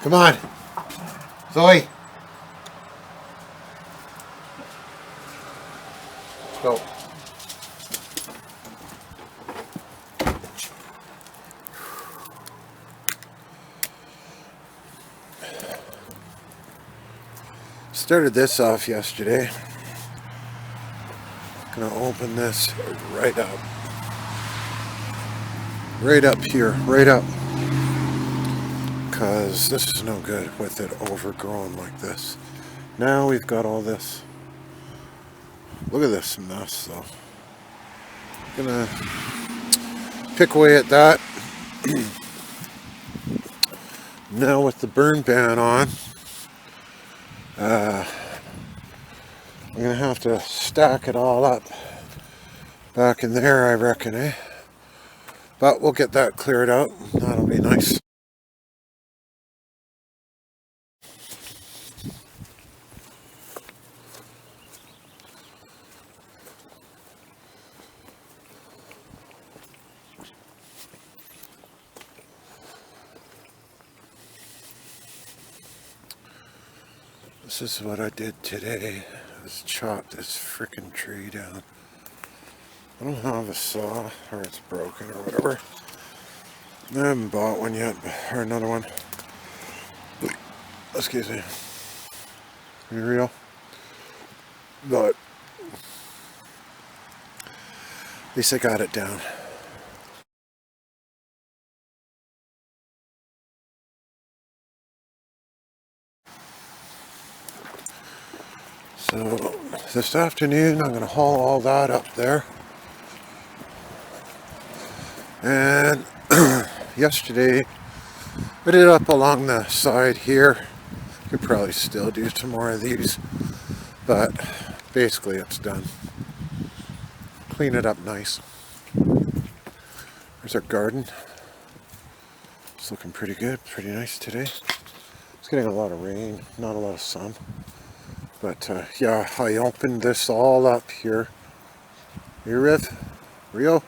Come on. Zoe. Let's go. Started this off yesterday. Gonna open this right up. Right up here. Right up. Because this is no good with it overgrown like this. Now we've got all this. Look at this mess though. Gonna pick away at that. Now with the burn ban on, I'm gonna have to stack it all up back in there, I reckon, eh? But we'll get that cleared out. That'll be nice. This is what I did today. I just chopped this frickin' tree down. I don't have a saw, or it's broken or whatever. I haven't bought one yet, or another one. Excuse me. Are you real? But at least I got it down. So this afternoon I'm going to haul all that up there. And yesterday I did it up along the side here. Could probably still do some more of these, but basically it's done. Clean it up nice. There's our garden. It's looking pretty good, pretty nice today. It's getting a lot of rain, not a lot of sun. But yeah, I opened this all up here. You Riv? Rio?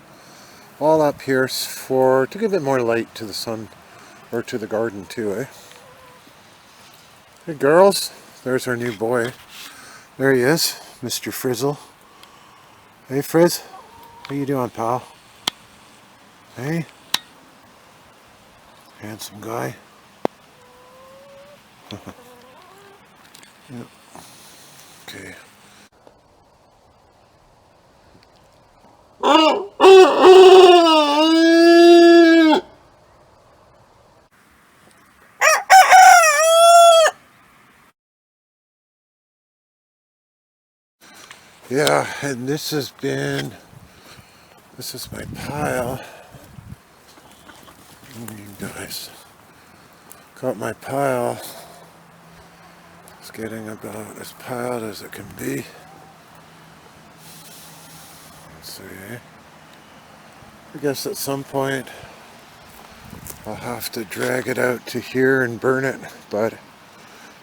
All up here to give it more light to the sun, or to the garden too, eh? Hey girls, there's our new boy. There he is, Mr. Frizzle. Hey Frizz, how you doing, pal? Hey? Handsome guy. Yep. Okay. Yeah, and this is my pile. You guys, got my pile. It's getting about as piled as it can be. Let's see. I guess at some point I'll have to drag it out to here and burn it, but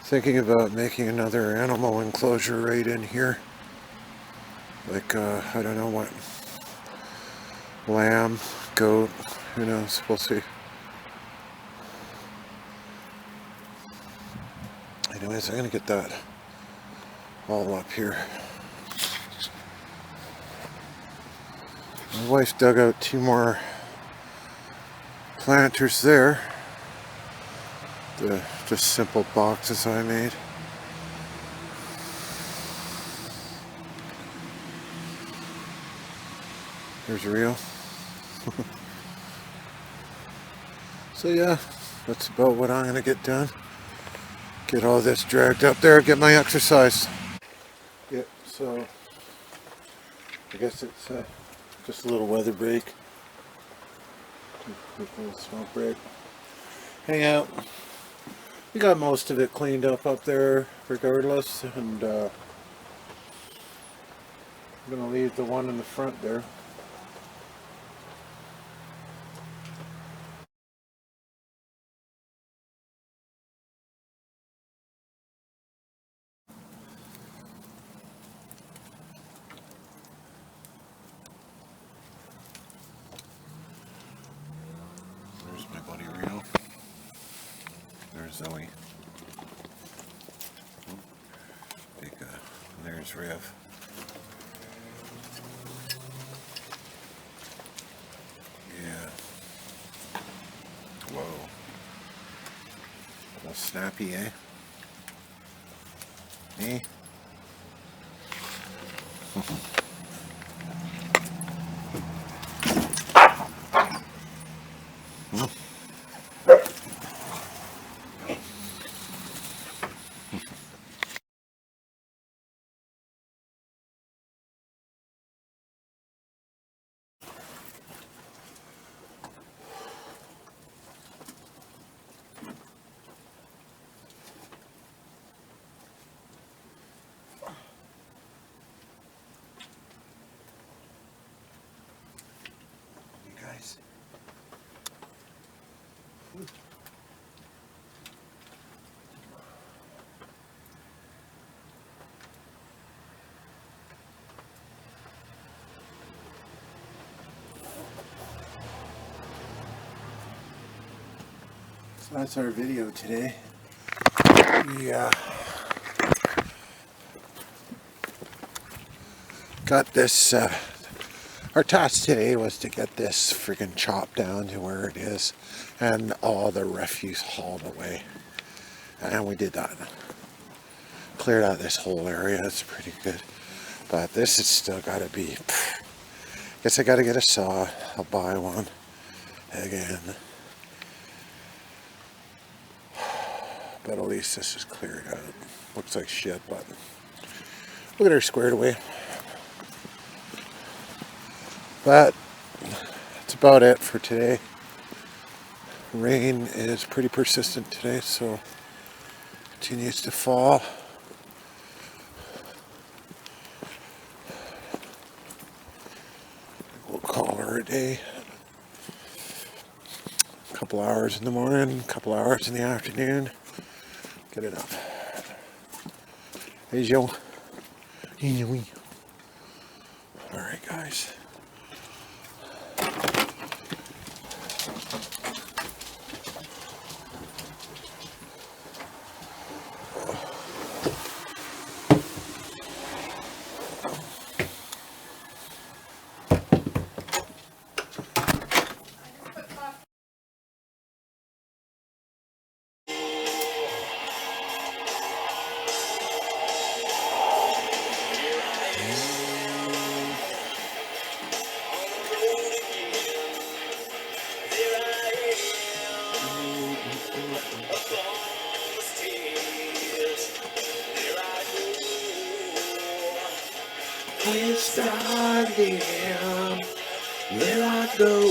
thinking about making another animal enclosure right in here. Like, I don't know what. Lamb, goat, who knows, we'll see. Anyways, I'm gonna get that all up here. My wife dug out 2 more planters there. The just simple boxes I made. There's Rio. So yeah, that's about what I'm gonna get done. Get all this dragged up there, get my exercise. Yep, so I guess it's just a little weather break. Quick little smoke break. Hang out. We got most of it cleaned up there regardless, and I'm gonna leave the one in the front there. Zoe. Big, there's Rev. Yeah. Whoa. A little snappy, eh? Me? Guys. So that's our video today. Yeah. Got this, our task today was to get this friggin' chopped down to where it is and all the refuse hauled away. And we did that. Cleared out this whole area, it's pretty good. But this has still gotta be, guess I gotta get a saw, I'll buy one again. But at least this is cleared out. Looks like shit, but we'll get her squared away. But that's about it for today. Rain is pretty persistent today, so continues to fall. We'll call her a day. A couple hours in the morning, a couple hours in the afternoon. Get it up. Hey Joe. Alright guys. Can't start again. There I go.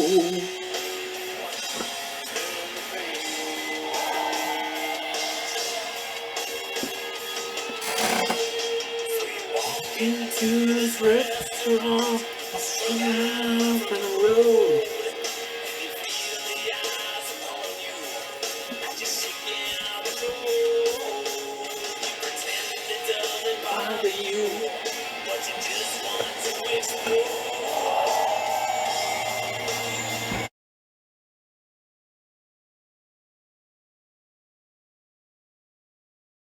Into this restaurant, down from the road. Bother you, but you just want to explore.